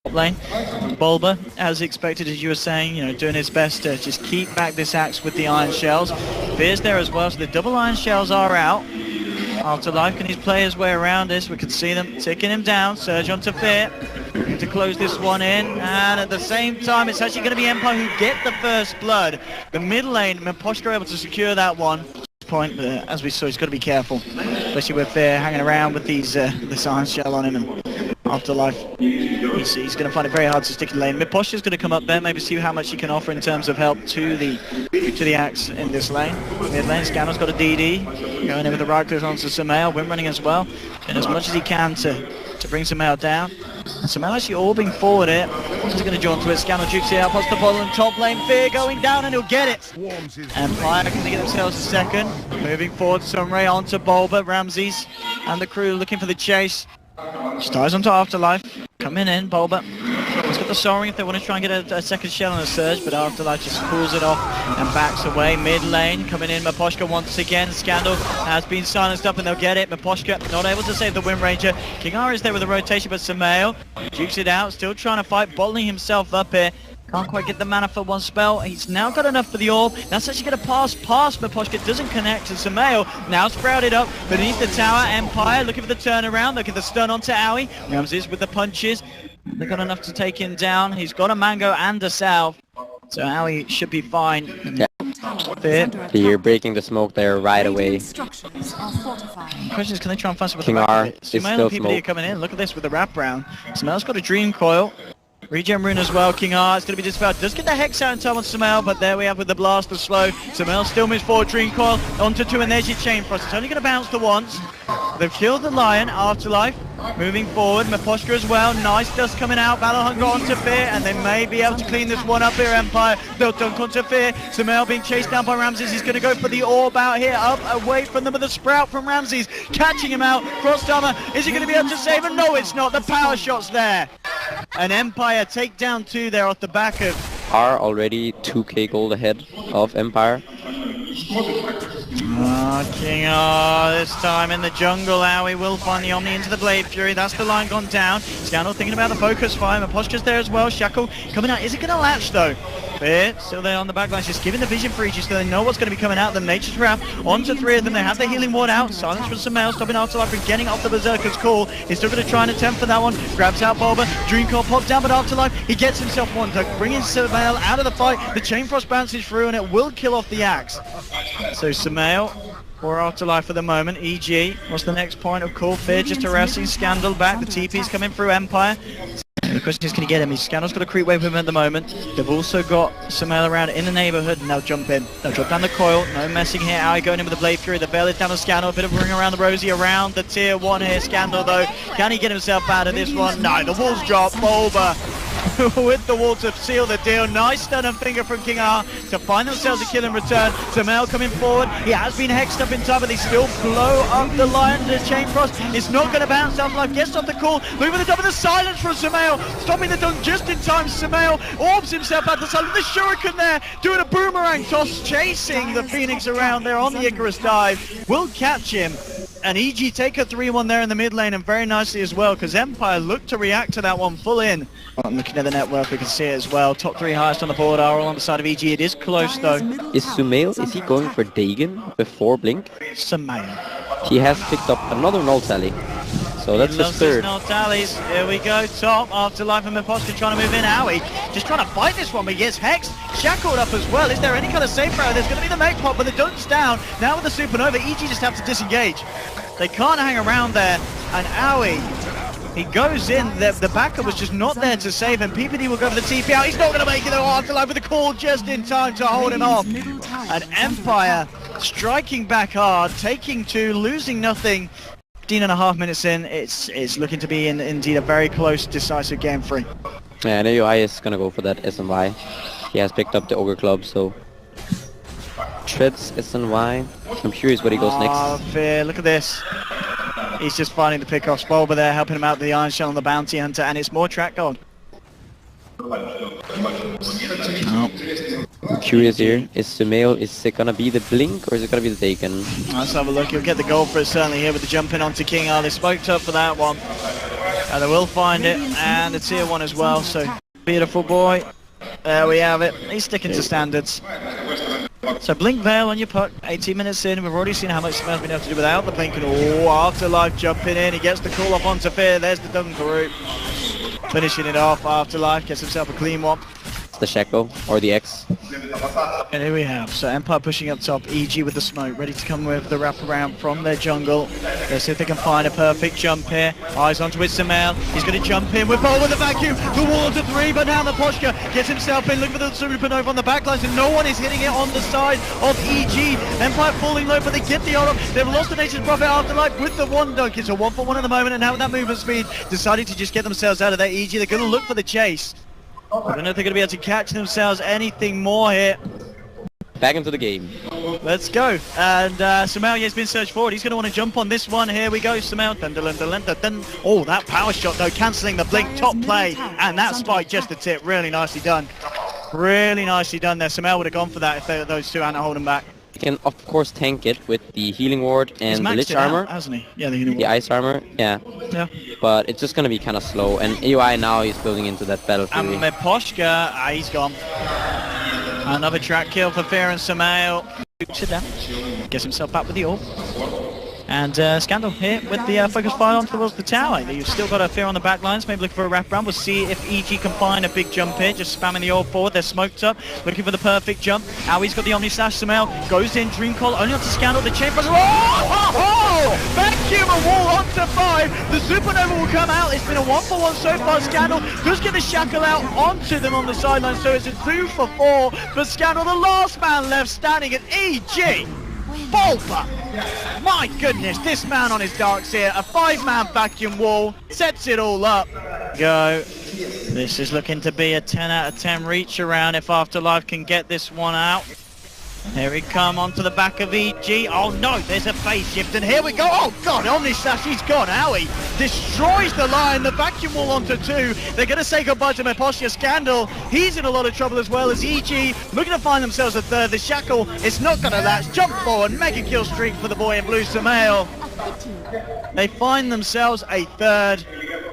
lane. Bulba, as expected, as you were saying, you know, doing his best to just keep back this axe with the iron shells. Fear's there as well, so the double iron shells are out. Afterlife, can he play his way around this? We can see them taking him down. Surge onto Fear to close this one in, and at the same time it's actually going to be Empire who get the first blood. The mid lane, Miposhka able to secure that one. Point, but as we saw, he's got to be careful, especially with Fear hanging around with these this iron shell on him. And Afterlife, he's going to find it very hard to stick in the lane. Miposhka's going to come up there, maybe see how much he can offer in terms of help to the axe in this lane. Mid lane, Scannell's got a DD, going in with the right click onto Sumail, Wind running as well, and as much as he can to bring Sumail down. And Sumail actually orbing forward here. He's going to jaunt to it. Scannell jukes it out, pots the bottle in top lane. Fear going down and he'll get it. Empire can get themselves a second. Moving forward, Sunray onto Bulba, Ramses and the crew looking for the chase. Stars onto Afterlife. Coming in, Bulba. He's got the soaring if they want to try and get a second shell on a surge, but Afterlife just pulls it off and backs away. Mid lane, coming in, Miposhka once again. Scandal has been silenced up and they'll get it. Miposhka not able to save the Wind Ranger. King R is there with a rotation, but Sumail jukes it out, still trying to fight, bottling himself up here. Can't quite get the mana for one spell. He's now got enough for the orb. That's actually going to pass past Miposhka. Doesn't connect to Sumail. Now sprouted up beneath the tower. Empire looking for the turnaround. Look at the stun onto Owie. Ramses with the punches. They've got enough to take him down. He's got a Mango and a Salve. So Owie should be fine. Yeah. You're breaking the smoke there right away. The question is, can they try and find some with King the R back? is still Sumail and PPD are smoke. coming in. Look at this with the wrap round. Sumail's got a Dream Coil. Regen rune as well. King R is going to be dispelled. Does get the Hex out in time on Sumail, but there we have with the blast of slow. Sumail still moves forward. Dream Coil onto 2, and there's your Chain Frost. It's only going to bounce to once. They've killed the Lion. Afterlife moving forward. Miposhka as well. Nice dust coming out. Battle Hunger onto Fear, and they may be able to clean this one up here. Empire. They'll dunk onto Fear. Sumail being chased down by Ramses. He's going to go for the orb out here. Up away from them with the sprout from Ramses. Catching him out. Cross armor. Is he going to be able to save him? No, it's not. The power shot's there. An Empire take down 2 there off the back of... Are already 2k gold ahead of Empire. King R this time in the jungle. Owie will find the Omni into the Blade Fury. That's the line gone down. Scandal thinking about the focus fire. Miposhka's there as well. Shackle coming out. Is it going to latch though? Fear still there on the back line, just giving the vision for each so they know what's going to be coming out of them. Nature's Wrath onto 3 of them. They have the healing ward out. Silence from Sumail, stopping Afterlife from getting off the Berserker's call. He's still going to try and attempt for that one. Grabs out Bulba. Dream Coil pops down, but Afterlife, he gets himself one. So bringing Sumail out of the fight. The Chain Frost bounces through and it will kill off the axe. So Sumail or Afterlife for the moment. EG, what's the next point of call? Fear just harassing Scandal back. The TP's coming through Empire. The question is, can he get him? Scandal's got a creep wave with him at the moment. They've also got Sumail around in the neighbourhood, and they'll jump in. They'll drop down the coil. No messing here. Owie going in with the Blade Fury. The Veil is down to Scandal. A bit of a ring around the Rosie, around the tier 1 here. Scandal, though. Can he get himself out of this one? No, the walls drop. Bulba with the wall to seal the deal. Nice stun and finger from King R to find themselves a kill in return. Sumail coming forward. He has been hexed up in time, but they still blow up the Lion. The Chain Frost is not going to bounce. Afterlife gets off the call. Moving the top of the silence from Sumail. Stopping the dunk just in time. Sumail orbs himself out the silence. The Shuriken there doing a boomerang toss, chasing the Phoenix around there on the Icarus dive. Will catch him. And EG take a 3-1 there in the mid lane, and very nicely as well, because Empire looked to react to that one full in. I'm looking at the network, we can see it as well. Top 3 highest on the board are all on the side of EG. It is close though. Is Sumail, is he going for Dagon before Blink? Sumail. He has picked up another null tally. So that's his third. Null tallies. Here we go, top. Afterlife and Miposhka trying to move in. Owie just trying to fight this one, but he gets hexed. Shackled up as well. Is there any kind of safe route? There's going to be the mech pop, but the dunk's down. Now with the supernova, EG just have to disengage. They can't hang around there. And Owie, he goes in. The backup was just not there to save him. PPD will go for the TP out. He's not going to make it though. Afterlife with the call just in time to hold him off. And Empire striking back hard, taking 2, losing nothing. 15.5 minutes in, it's looking to be indeed a very close, decisive game 3. Yeah, and AUI is gonna go for that SNY. He has picked up the Ogre Club, so... Treads SNY. I'm curious where he goes next. Fear, look at this. He's just finding the pick-off. Bulba there, helping him out with the Iron Shell and the Bounty Hunter, and it's more track gold. I'm curious here, is Sumail, is it gonna be the Blink or is it gonna be the Dagon? Let's have a look. You'll get the gold for it certainly here with the jump in onto King R. They smoked up for that one. And they will find it, and a tier 1 as well, so beautiful boy. There we have it. He's sticking to standards. So blink Veil on your puck, 18 minutes in, we've already seen how much Smel's been able to do without the blink, and Afterlife jumping in, he gets the call off onto Fear, there's the Dunkaroo. Finishing it off, Afterlife gets himself a clean one. The Shackle or the X. And here we have, so Empire pushing up top, EG with the smoke, ready to come with the wraparound from their jungle. Let's see if they can find a perfect jump here. Eyes onto it, Samel. He's going to jump in with Ball with the vacuum. The wall to 3, but now Maposhka gets himself in, looking for the supernova on the backlines, and no one is hitting it on the side of EG. Empire falling low, but they get the ult off. They've lost the Nation's Prophet Afterlife with the 1 dunk. It's a 1-for-1 at the moment, and now with that movement speed, deciding to just get themselves out of there. EG, they're going to look for the chase. I don't know if they're going to be able to catch themselves anything more here. Back into the game. Let's go. And Samel has been searched forward. He's going to want to jump on this one. Here we go, Samel. Dun, dun, dun, dun, dun. Oh, that power shot, though, cancelling the blink. Top play. And that spike, just the tip. Really nicely done. Really nicely done there. Samel would have gone for that if those two hadn't hold him back. He can, of course, tank it with the healing ward and the Lich armor. Out, hasn't he? Yeah, the healing ward. The ice armor, yeah. But it's just going to be kind of slow. And AUI now he's building into that battle fury. And Meposhka, he's gone. Another track kill for Fear and Samel. Sit down. Gets himself back with the orb. And Scandal here with the focus fire on towards the tower. You've still got a Fear on the back lines, maybe looking for a wraparound. We'll see if EG can find a big jump here, just spamming the orb forward. They're smoked up, looking for the perfect jump. Owie's got the Omni Slash, Samel goes in, Dream Call, only onto Scandal, the chain buzzer. Oh! Vacuum a wall onto 5. The Supernova will come out. It's been a 1-for-1 so far. Scandal does get the Shackle out onto them on the sideline, so it's a 2-for-4 for Scandal. The last man left standing at EG. Bolpa! My goodness, this man on his darks here, a 5-man vacuum wall, sets it all up. Go. This is looking to be a 10 out of 10 reach around if Afterlife can get this one out. Here we come onto the back of EG. Oh no, there's a phase shift, and here we go. Oh god, Omni Slash, he's gone. Owie destroys the line, the vacuum wall onto 2. They're going to say goodbye to Meposhka. Scandal, he's in a lot of trouble as well as EG looking to find themselves a 3rd. The Shackle, it's not going to latch. Jump forward, mega kill streak for the boy in blue, Samel. They find themselves a 3rd,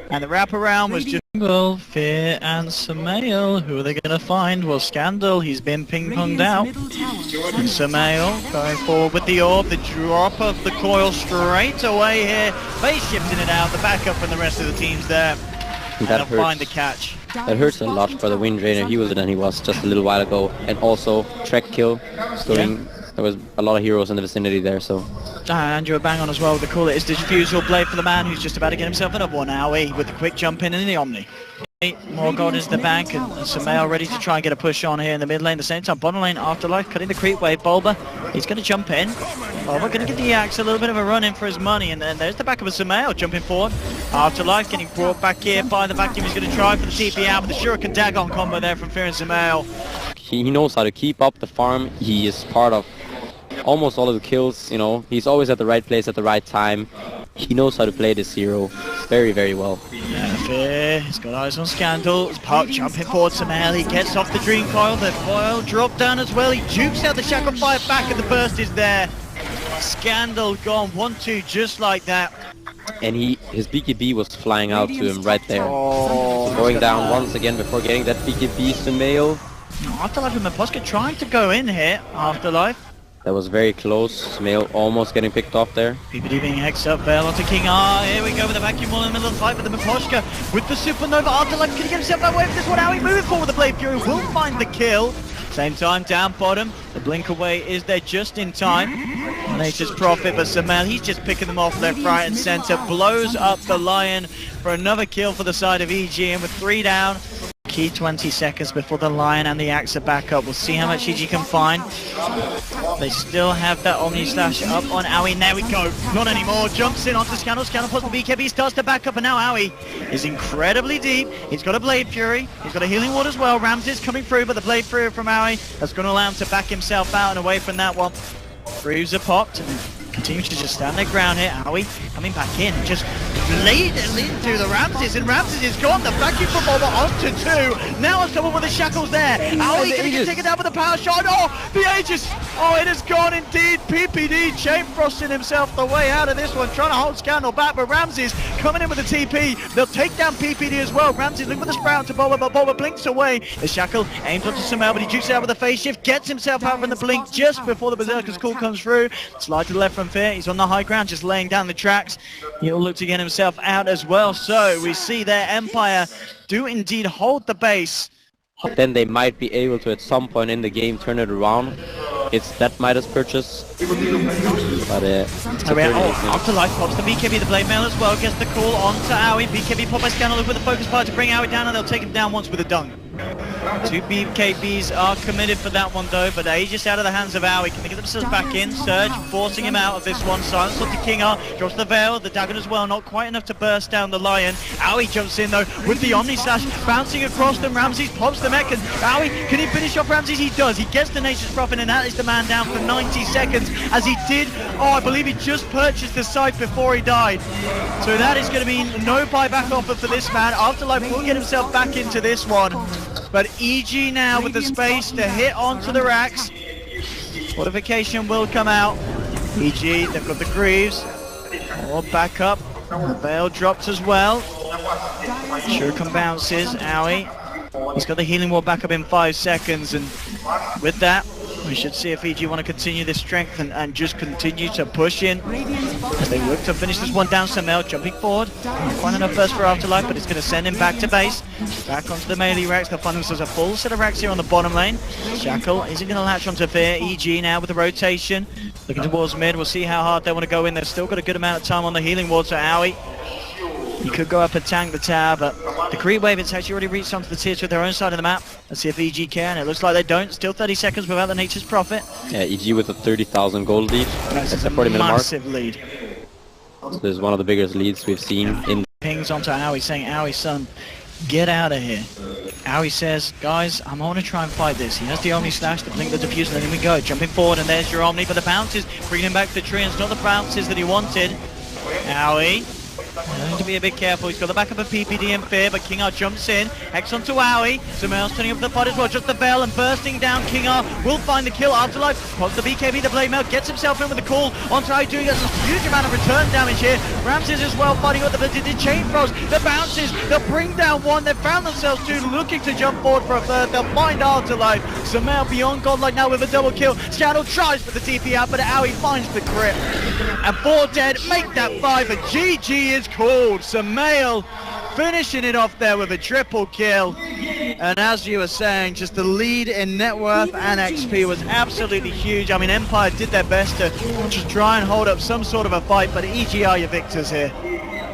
and the wraparound was just Fear and Samel. Who are they going to find? Well, Scandal, he's been ping-ponged out. And Samel going forward with the orb, the drop of the coil straight away here. Phase shifting it out, the backup from the rest of the teams there. And they'll find the catch. That hurts a lot for the Wind Drainer. He was than he was just a little while ago. And also, Trek kill. There was a lot of heroes in the vicinity there, so... And you were bang on as well with the call. It is the Diffusal Blade for the man who's just about to get himself another one. Owie with the quick jump in and the Omni. More gold into the bank, and Samel ready to try and get a push on here in the mid lane. At the same time, bottom lane, Afterlife cutting the creep wave. Bulba, he's going to jump in. Bulba going to give the Axe a little bit of a run in for his money, and then there's the back of a Samel jumping forward. Afterlife getting brought back here by the vacuum. He's going to try for the TP out, but the Shuriken Dagon combo there from Fear and Samel. He knows how to keep up the farm. He is part of almost all of the kills, you know. He's always at the right place at the right time. He knows how to play this hero very, very well. Yeah, Fear, he's got eyes on Scandal. Puck jumping forward, Samel. He gets off the Dream Coil. The foil drop down as well. He jukes out the Shackle Fire back, and the burst is there. Scandal gone 1-2 just like that. And his BKB was flying out to him right there. Oh, so going down once again before getting that BKB Samel. Afterlife and Meposhka trying to go in here. Afterlife. That was very close. Samel almost getting picked off there. PPD being hexed up, Veil onto King R. Here we go with the vacuum wall in the middle of the fight with the Meposhka with the Supernova. Afterlife, can he get himself that way for this one? How he moving forward with the Blade Fury will find the kill. Same time, down bottom. The blink away is there just in time. Nature's Prophet, but Samel, he's just picking them off left, right and center. Blows up the Lion for another kill for the side of EG, and with 3 down. Key 20 seconds before the Lion and the Axe are back up. We'll see how much EG can find. They still have that Omni Slash up on Owie. There we go. Not anymore. Jumps in onto Scandal. Scandal plus the BKB starts to back up, and now Owie is incredibly deep. He's got a Blade Fury. He's got a Healing Ward as well. Ramsey's coming through, but the Blade Fury from Owie that's going to allow him to back himself out and away from that one. Bruiser popped and continues to just stand their ground here. Owie coming back in, just lead into the Ramses, and Ramses is gone. The vacuum from Bulba onto 2. Now it's trouble with the shackles there. Oh, he's going to get taken down with the power shot. Oh, the Aegis. Oh, it has gone indeed. PPD chain frosting himself the way out of this one, trying to hold Scandal back, but Ramses coming in with the TP. They'll take down PPD as well. Ramses looking for the sprout to Bulba, but Bulba blinks away. The shackle aims onto Samel, but he jukes out with a phase shift, gets himself out from the blink just before the Berserker's call comes through. Slide to the left from Fear. He's on the high ground, just laying down the tracks. He'll look to get himself out as well. So we see their Empire do indeed hold the base. Then they might be able to at some point in the game turn it around. It's that Midas purchase. But Afterlife pops the BKB, the Blade Mail as well, gets the call onto Aoi. BKB pop by Scandal with the focus fire to bring Aoi down, and they'll take him down once with a dunk. 2 BKBs are committed for that one though, but Aegis out of the hands of Aoi. Can they get themselves back in? Surge forcing him out of this one. Silence onto Kingar, drops the Veil, the Dagon as well, not quite enough to burst down the Lion. Aoi jumps in though with the Omni Slash, bouncing across them. Ramses pops the mech, and Aoi, can he finish off Ramses? He does. He gets the Nature's Prophet, and that is the man down for 90 seconds, as he did, I believe he just purchased the site before he died. So that is going to be no buyback offer for this man. Afterlife will get himself back into this one. But EG now with the space to hit onto the racks. Fortification will come out. EG, they've got the Greaves. Or back up. The Veil dropped as well. Shuriken bounces. Aoi. He's got the healing wall back up in 5 seconds. And with that, we should see if EG want to continue this strength and just continue to push in as they look to finish this one down. Samel jumping forward. Not quite enough burst for Afterlife, but it's going to send him back to base. Back onto the melee racks. They'll find themselves a full set of racks here on the bottom lane. Shackle isn't going to latch onto Fear. EG now with the rotation. Looking towards mid. We'll see how hard they want to go in. They've still got a good amount of time on the healing ward, so Aoi, he could go up and tank the tower, but the creep wave, it's actually already reached onto the tiers with their own side of the map. Let's see if EG can. It looks like they don't. Still 30 seconds without the Nature's Prophet. Yeah, EG with a 30,000 gold lead. That's a 40-minute massive lead. So this is one of the biggest leads we've seen in. Pings onto Aoi saying, Aoi son, get out of here. Aoi says, guys, I'm going to try and fight this. He has the Omni Slash, the Blink, the Diffuse, and then we go. Jumping forward, and there's your Omni, but the bounces, bringing him back to the tree, and it's not the bounces that he wanted. Aoi going to be a bit careful. He's got the backup of PPD and Fear, but Kingar jumps in. Hex onto Aoi. Samel's turning up the fight as well. Just the Veil and bursting down. Kingar will find the kill. Afterlife pops the BKB, the Blade Mail, gets himself in with the call onto Aoi, doing a huge amount of return damage here. Ramses as well fighting with the Chain Frost. The bounces, they'll bring down one. They've found themselves 2, looking to jump forward for a third. They'll find Afterlife. Samel beyond godlike now with a double kill. Scandal tries for the TP out, but Aoi finds the grip. And 4 dead, make that 5, and GG is called. Samel finishing it off there with a triple kill. And as you were saying, just the lead in net worth and XP was absolutely huge. I mean, Empire did their best to just try and hold up some sort of a fight, but EG are your victors here.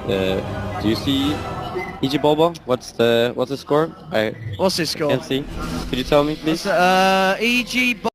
Do you see EG Bulba? What's the score? What's his score? Can't see. Could you tell me, please? EG